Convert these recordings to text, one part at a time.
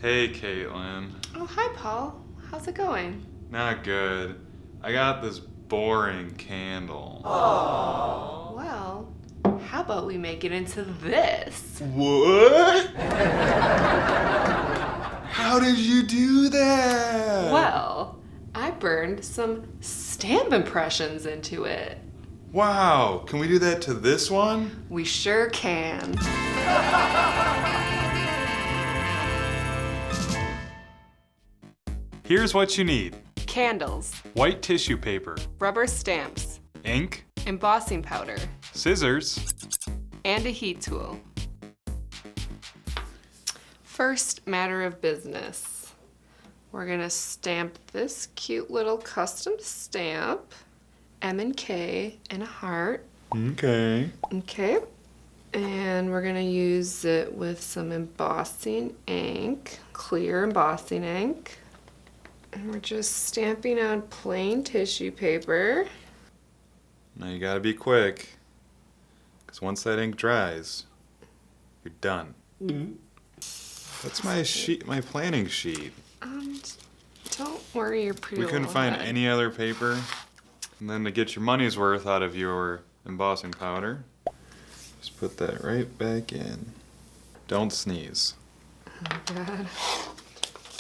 Hey, Kaitlyn. Oh, hi, Paul. How's it going? Not good. I got this boring candle. Well, how about we make it into this? What? How did you do that? Well, I burned some stamp impressions into it. Wow, can we do that to this one? We sure can. Here's what you need. Candles, White tissue paper, rubber stamps, ink, embossing powder, scissors. and a heat tool. First matter of business. We're gonna stamp this cute little custom stamp, M and K and a heart. Okay. Okay. And we're gonna use it with some embossing ink, clear embossing ink. And we're just stamping on plain tissue paper. Now you gotta be quick, because once that ink dries, you're done. That's my sheet, my planning sheet. Don't worry, you're pretty We couldn't well find ahead. any other paper. And then to get your money's worth out of your embossing powder, just put that right back in. Don't sneeze. Oh, God.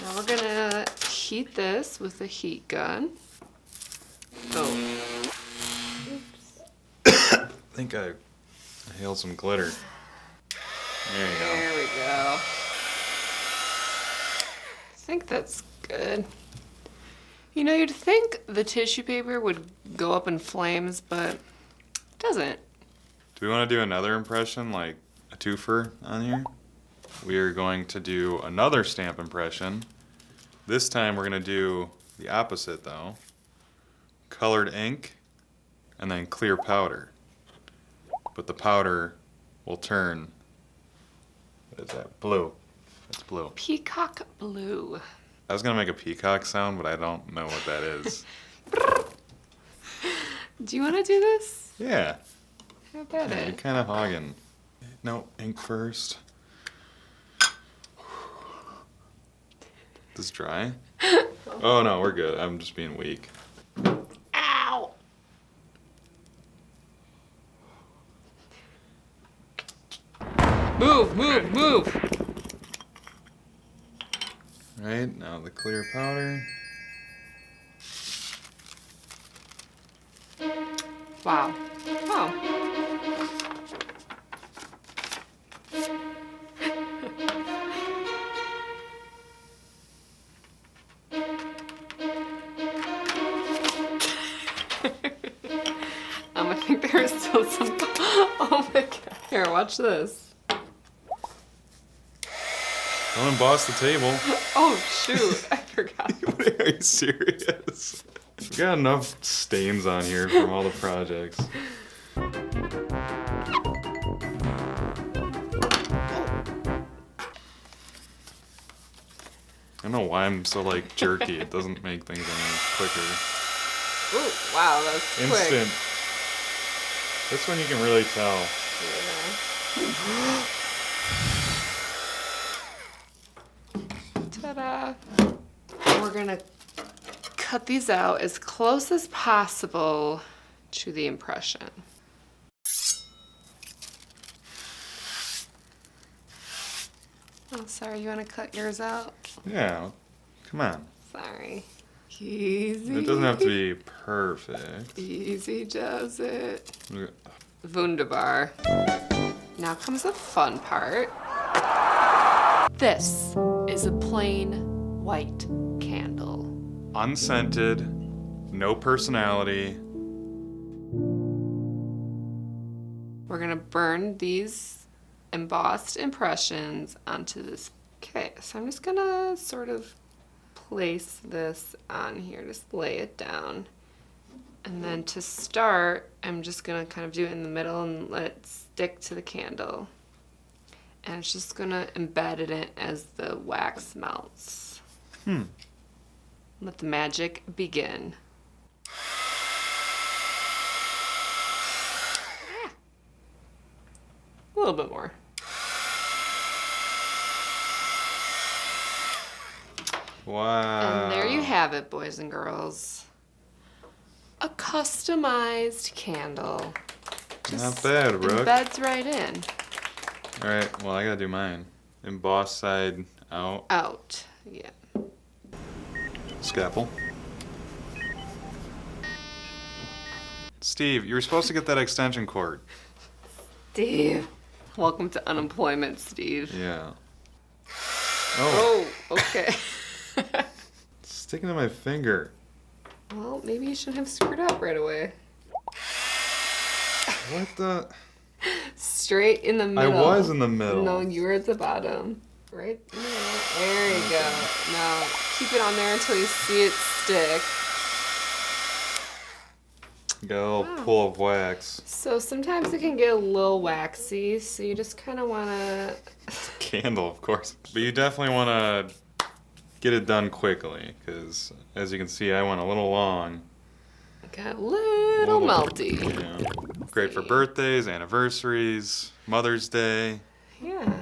Now we're gonna heat this with a heat gun. Oh. I think I inhaled some glitter. There you go. There we go. I think that's good. You know, you'd think the tissue paper would go up in flames, but it doesn't. Do we want to do another impression, like a twofer on here? We are going to do another stamp impression. This time we're going to do the opposite though. Colored ink and then clear powder. But the powder will turn, what is that? Blue. That's blue. Peacock blue. I was going to make a peacock sound, but I don't know what that is. Do you want to do this? Yeah. How about Yeah, you're it? kind of hogging. No, ink first. This dry? Oh no, we're good. I'm just being weak. Ow! Move, move, move! Right, now the clear powder. Wow. Oh. I think there's still some. Oh my god. Here, watch this. Don't emboss the table. Oh shoot, I forgot. Are you serious? We got enough stains on here from all the projects. I don't know why I'm so like jerky. It doesn't make things any quicker. Ooh, wow, that's Instant. quick. This one you can really tell. Yeah. Ta-da! And we're gonna cut these out as close as possible to the impression. Oh, sorry, you wanna cut yours out? Yeah, come on. Sorry. Easy. It doesn't have to be perfect. Easy does it. Wunderbar. Now comes the fun part. This is a plain white candle. Unscented, no personality. We're gonna burn these embossed impressions onto this. Okay, so I'm just gonna sort of place this on here, just lay it down. And then to start, I'm just gonna kind of do it in the middle and let it stick to the candle. And it's just gonna embed in it as the wax melts. Let the magic begin. A little bit more. Wow. And there you have it, boys and girls. A customized candle. Not bad, Rook. Embeds right in. All right, well, I gotta do mine. Embossed side out. Out, yeah. Scalpel. Steve, you were supposed to get that extension cord. Steve. Welcome to unemployment, Steve. Yeah. Oh, Oh, okay. it's sticking to my finger. Well, maybe you shouldn't have screwed up right away. What the? Straight in the middle. I was in the middle. No, you were at the bottom. Right in the middle. There you go. Now, keep it on there until you see it stick. Got a little pull of wax. So sometimes it can get a little waxy, so you just kind of want to... Candle, of course. But you definitely want to get it done quickly, because as you can see, I went a little long. Got a little melty. Yeah. Great for birthdays, anniversaries, Mother's Day. Yeah.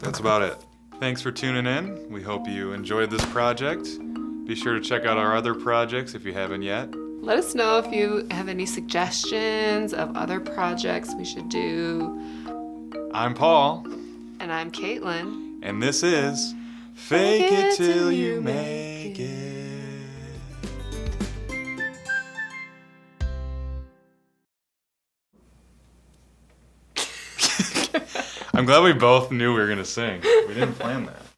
That's about it. Thanks for tuning in. We hope you enjoyed this project. Be sure to check out our other projects if you haven't yet. Let us know if you have any suggestions of other projects we should do. I'm Paul. And I'm Kaitlyn. And this is Fake It Till You Make It. I'm glad we both knew we were going to sing. We didn't plan that.